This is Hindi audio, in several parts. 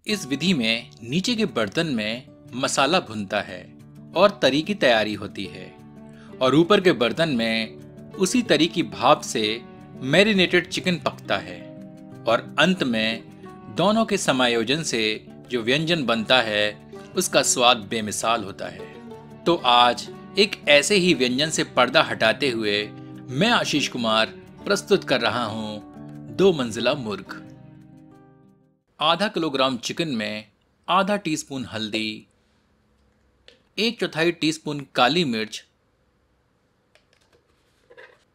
इस विधि में नीचे के बर्तन में मसाला भुनता है और तरी की तैयारी होती है और ऊपर के बर्तन में उसी तरी की भाप से मैरिनेटेड चिकन पकता है और अंत में दोनों के समायोजन से जो व्यंजन बनता है उसका स्वाद बेमिसाल होता है। तो आज एक ऐसे ही व्यंजन से पर्दा हटाते हुए मैं आशीष कुमार प्रस्तुत कर रहा हूं 2 मंजिला मुर्ग। आधा किलोग्राम चिकन में आधा टीस्पून हल्दी, 1/4 टीस्पून काली मिर्च,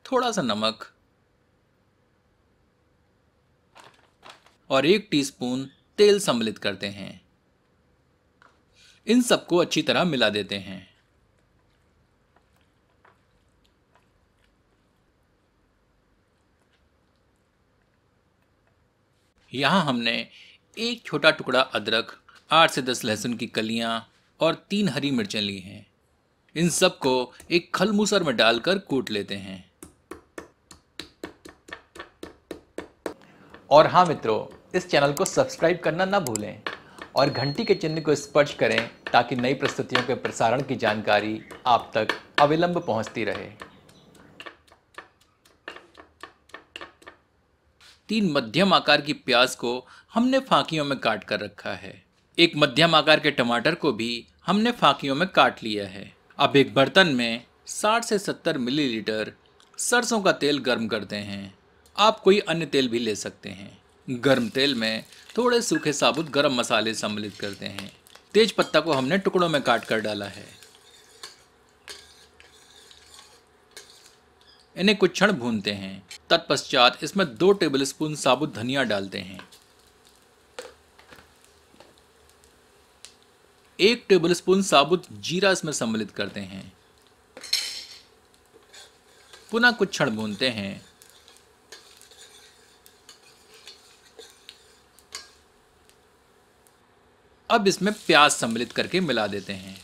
थोड़ा सा नमक और 1 टीस्पून तेल सम्मिलित करते हैं। इन सबको अच्छी तरह मिला देते हैं। यहां हमने 1 छोटा टुकड़ा अदरक, 8 से 10 लहसुन की कलियां और 3 हरी मिर्चें ली हैं। इन सबको एक खलमूसर में डालकर कूट लेते हैं। और हाँ मित्रों, इस चैनल को सब्सक्राइब करना ना भूलें और घंटी के चिन्ह को स्पर्श करें ताकि नई प्रस्तुतियों के प्रसारण की जानकारी आप तक अविलंब पहुंचती रहे। 3 मध्यम आकार की प्याज को हमने फांकियों में काट कर रखा है। एक मध्यम आकार के टमाटर को भी हमने फांकियों में काट लिया है। अब एक बर्तन में 60 से 70 मिलीलीटर सरसों का तेल गर्म करते हैं। आप कोई अन्य तेल भी ले सकते हैं। गर्म तेल में थोड़े सूखे साबुत गरम मसाले सम्मिलित करते हैं। तेज पत्ता को हमने टुकड़ों में काट कर डाला है। इन्हें कुछ क्षण भूनते हैं। तत्पश्चात इसमें 2 टेबलस्पून साबुत धनिया डालते हैं। 1 टेबलस्पून साबुत जीरा इसमें सम्मिलित करते हैं। पुनः कुछ क्षण भूनते हैं। अब इसमें प्याज सम्मिलित करके मिला देते हैं।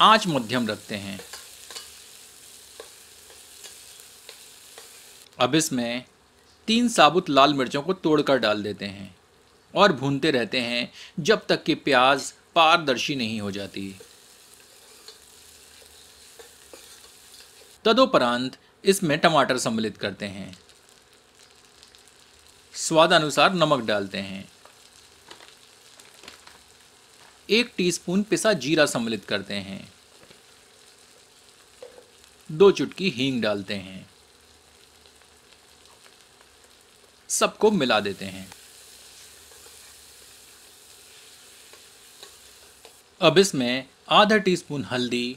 आंच मध्यम रखते हैं। अब इसमें 3 साबुत लाल मिर्चों को तोड़कर डाल देते हैं और भूनते रहते हैं जब तक कि प्याज पारदर्शी नहीं हो जाती। तदोपरांत इसमें टमाटर सम्मिलित करते हैं। स्वादानुसार नमक डालते हैं। 1 टीस्पून पिसा जीरा सम्मिलित करते हैं। 2 चुटकी हींग डालते हैं। सबको मिला देते हैं। अब इसमें आधा टीस्पून हल्दी,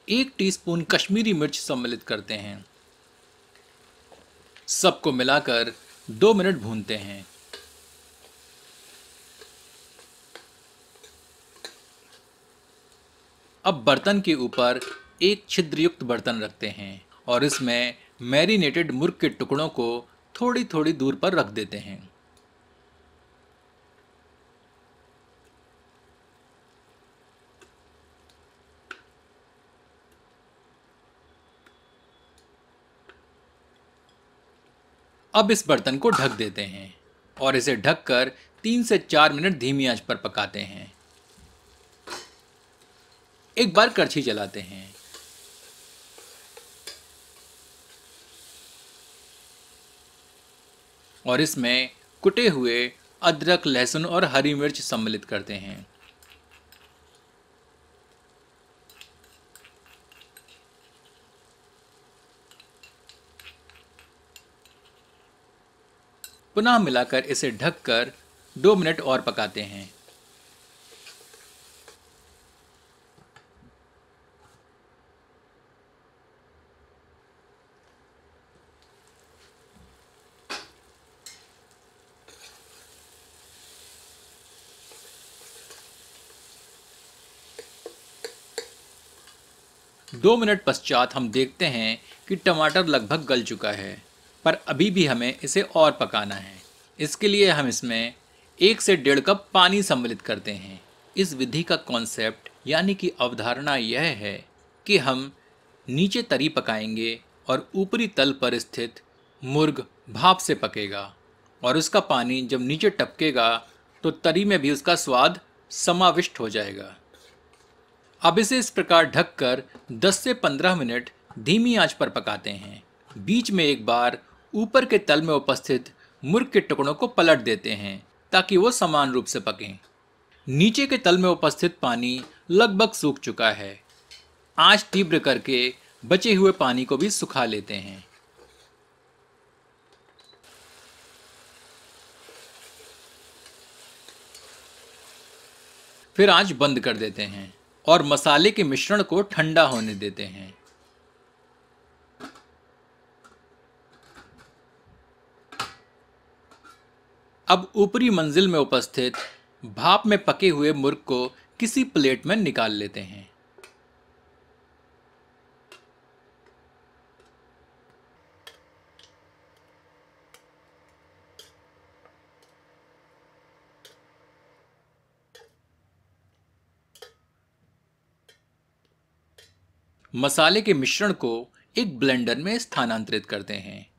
1 टीस्पून कश्मीरी मिर्च सम्मिलित करते हैं। सबको मिलाकर 2 मिनट भूनते हैं। अब बर्तन के ऊपर एक छिद्रयुक्त बर्तन रखते हैं और इसमें मैरिनेटेड मुर्ग के टुकड़ों को थोड़ी थोड़ी दूर पर रख देते हैं। अब इस बर्तन को ढक देते हैं और इसे ढककर 3 से 4 मिनट धीमी आंच पर पकाते हैं। एक बार कड़छी चलाते हैं। और इसमें कुटे हुए अदरक, लहसुन और हरी मिर्च सम्मिलित करते हैं। पुनः मिलाकर इसे ढककर 2 मिनट और पकाते हैं। दो मिनट पश्चात हम देखते हैं कि टमाटर लगभग गल चुका है, पर अभी भी हमें इसे और पकाना है। इसके लिए हम इसमें 1 से 1.5 कप पानी सम्मिलित करते हैं। इस विधि का कॉन्सेप्ट यानी कि अवधारणा यह है कि हम नीचे तरी पकाएंगे और ऊपरी तल पर स्थित मुर्ग भाप से पकेगा, और उसका पानी जब नीचे टपकेगा तो तरी में भी उसका स्वाद समाविष्ट हो जाएगा। अब इसे इस प्रकार ढककर 10 से 15 मिनट धीमी आंच पर पकाते हैं। बीच में एक बार ऊपर के तल में उपस्थित मुर्ग के टुकड़ों को पलट देते हैं ताकि वो समान रूप से पकें। नीचे के तल में उपस्थित पानी लगभग सूख चुका है। आंच तीव्र करके बचे हुए पानी को भी सुखा लेते हैं। फिर आंच बंद कर देते हैं और मसाले के मिश्रण को ठंडा होने देते हैं। अब ऊपरी मंजिल में उपस्थित भाप में पके हुए मुर्ग को किसी प्लेट में निकाल लेते हैं। मसाले के मिश्रण को एक ब्लेंडर में स्थानांतरित करते हैं।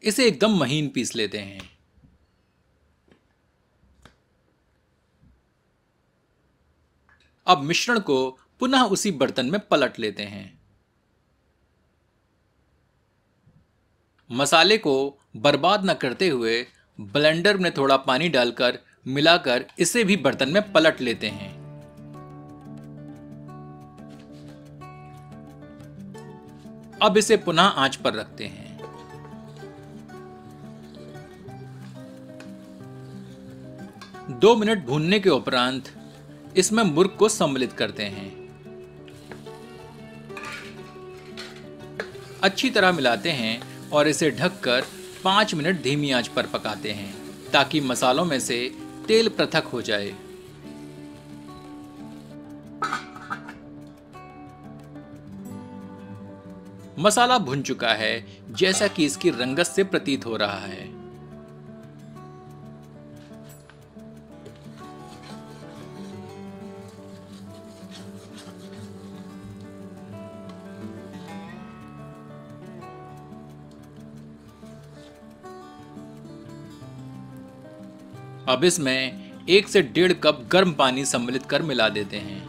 इसे एकदम महीन पीस लेते हैं। अब मिश्रण को पुनः उसी बर्तन में पलट लेते हैं। मसाले को बर्बाद न करते हुए ब्लेंडर में थोड़ा पानी डालकर मिलाकर इसे भी बर्तन में पलट लेते हैं। अब इसे पुनः आंच पर रखते हैं। दो मिनट भूनने के उपरांत इसमें मुर्ग को सम्मिलित करते हैं। अच्छी तरह मिलाते हैं और इसे ढककर 5 मिनट धीमी आंच पर पकाते हैं ताकि मसालों में से तेल पृथक हो जाए। मसाला भुन चुका है, जैसा कि इसकी रंगत से प्रतीत हो रहा है। अब इसमें 1 से 1.5 कप गर्म पानी सम्मिलित कर मिला देते हैं।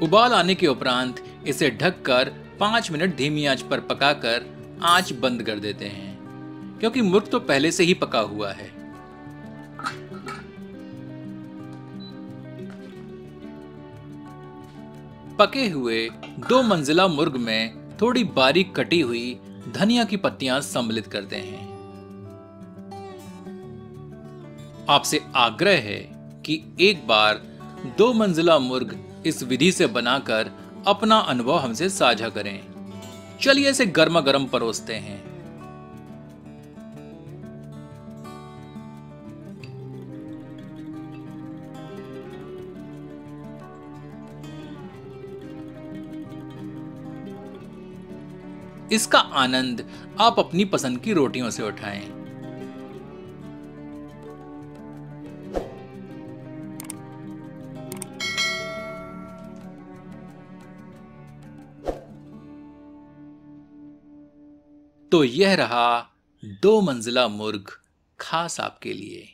उबाल आने के उपरांत इसे ढककर 5 मिनट धीमी आंच पर पकाकर आंच बंद कर देते हैं, क्योंकि मुर्ग तो पहले से ही पका हुआ है। पके हुए 2 मंजिला मुर्ग में थोड़ी बारीक कटी हुई धनिया की पत्तियां सम्मिलित करते हैं। आपसे आग्रह है कि एक बार 2 मंजिला मुर्ग इस विधि से बनाकर अपना अनुभव हमसे साझा करें। चलिए इसे गर्मा गर्म परोसते हैं। इसका आनंद आप अपनी पसंद की रोटियों से उठाएं। तो यह रहा 2 मंजिला मुर्ग खास आपके लिए।